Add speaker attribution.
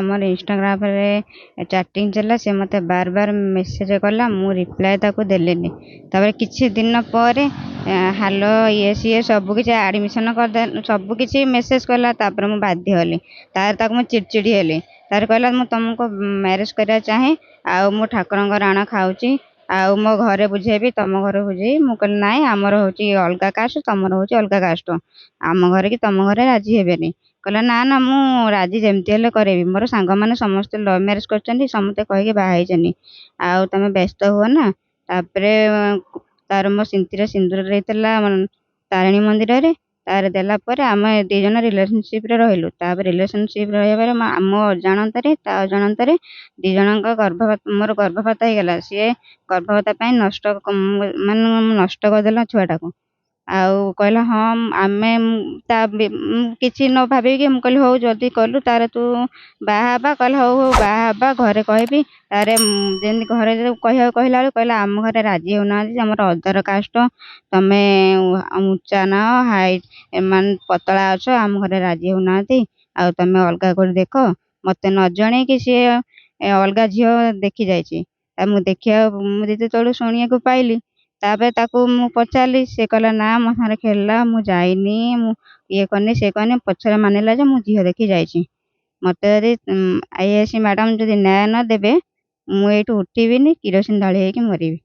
Speaker 1: ଆମର ଇନଷ୍ଟାଗ୍ରାମରେ ଚାଟିଂ ଚାଲିଲା। ସେ ମୋତେ ବାର ବାର ମେସେଜ କଲା, ମୁଁ ରିପ୍ଲାଏ ତାକୁ ଦେଲିନି। ତାପରେ କିଛି ଦିନ ପରେ ହାଲୋ ଇଏ ସିଏ ସବୁ କିଛି ଆଡ଼ମିସନ କରିଦେ ସବୁ କିଛି ମେସେଜ କଲା। ତାପରେ ମୁଁ ବାଧ୍ୟ ହେଲି, ତାକୁ ମୁଁ ଚିଡ଼ଚିଡ଼ି ହେଲି। ତାର କହିଲା ମୁଁ ତମକୁ ମ୍ୟାରେଜ କରିବା ଚାହେଁ, ଆଉ ମୁଁ ଠାକୁରଙ୍କ ରାଣ ଖାଉଛି, ଆଉ ମୋ ଘରେ ବୁଝେଇବି, ତମ ଘରେ ବୁଝେଇବି। ମୁଁ କହିଲି ନାଇଁ, ଆମର ହଉଛି ଅଲଗା କାଷ୍ଟ, ତମର ହଉଛି ଅଲଗା କାଷ୍ଟ, ଆମ ଘରେ କି ତମ ଘରେ ରାଜି ହେବେନି। କହିଲା ନା ନା, ମୁଁ ରାଜି ଯେମିତି ହେଲେ କରେଇବି। ମୋର ସାଙ୍ଗମାନେ ସମସ୍ତେ ଲଭ ମ୍ୟାରେଜ କରିଛନ୍ତି, ସମସ୍ତେ କହିକି ବାହା ହେଇଛନ୍ତି, ଆଉ ତମେ ବ୍ୟସ୍ତ ହୁଅ ନା। ତାପରେ ତାର ମୋ ସିନ୍ଥିରେ ସିନ୍ଦୁର ଦେଇଥିଲା ତାରିଣୀ ମନ୍ଦିରରେ। ତାର ଦେଲା ପରେ ଆମେ ଦି ଜଣ ରିଲେସନସିପରେ ରହିଲୁ। ତାପରେ ରିଲେସନସିପ ରହିବା ପରେ ଆମ ଅଜାଣତରେ ତା ଅଜାଣତରେ ଦି ଜଣଙ୍କ ମୋର ଗର୍ଭପାତ ହେଇଗଲା। ସିଏ ଗର୍ଭପାତ ପାଇଁ ମାନେ ନଷ୍ଟ କରିଦେଲା ଛୁଆଟାକୁ। ଆଉ କହିଲା ହଁ ଆମେ କିଛି ନ ଭାବିକି ମୁଁ କହିଲି ହଉ ଯଦି କଲୁ ତାର ତୁ ବାହା ହେବା। କହିଲା ହଉ ହଉ ବାହା ହେବା, ଘରେ କହିବି। ତାରେ ଯେମିତି ଘରେ କହିବାକୁ କହିଲା ବେଳକୁ କହିଲା ଆମ ଘରେ ରାଜି ହେଉନାହାନ୍ତି, ଆମର ଅଦର କାଷ୍ଟ, ତମେ ଉଞ୍ଚା ନାହ ହାଇଟ୍ ଏମାନେ ପତଳା ଅଛ, ଆମ ଘରେ ରାଜି ହେଉନାହାନ୍ତି, ଆଉ ତମେ ଅଲଗା କରି ଦେଖ। ମତେ ନ ଜଣେଇକି ସିଏ ଅଲଗା ଝିଅ ଦେଖି ଯାଇଛି। ମୁଁ ଯେତେବେଳେ ଶୁଣିବାକୁ ପାଇଲି, ତାପରେ ତାକୁ ମୁଁ ପଚାରିଲି, ସେ କହିଲା ନା ମୋ ସାଙ୍ଗରେ ଖେଳିଲା, ମୁଁ ଯାଇନି, ମୁଁ ଇଏ କରିନି ସେ କରିନି। ପଛରେ ମାନିଲା ଯେ ମୁଁ ଝିଅ ଦେଖି ଯାଇଛି। ମତେ ଯଦି IAS ମ୍ୟାଡାମ ଯଦି ନ୍ୟାୟ ନ ଦେବେ, ମୁଁ ଏଇଠୁ ଉଠିବିନି, କିରୋସିନ ଢାଳି ହେଇକି ମରିବି।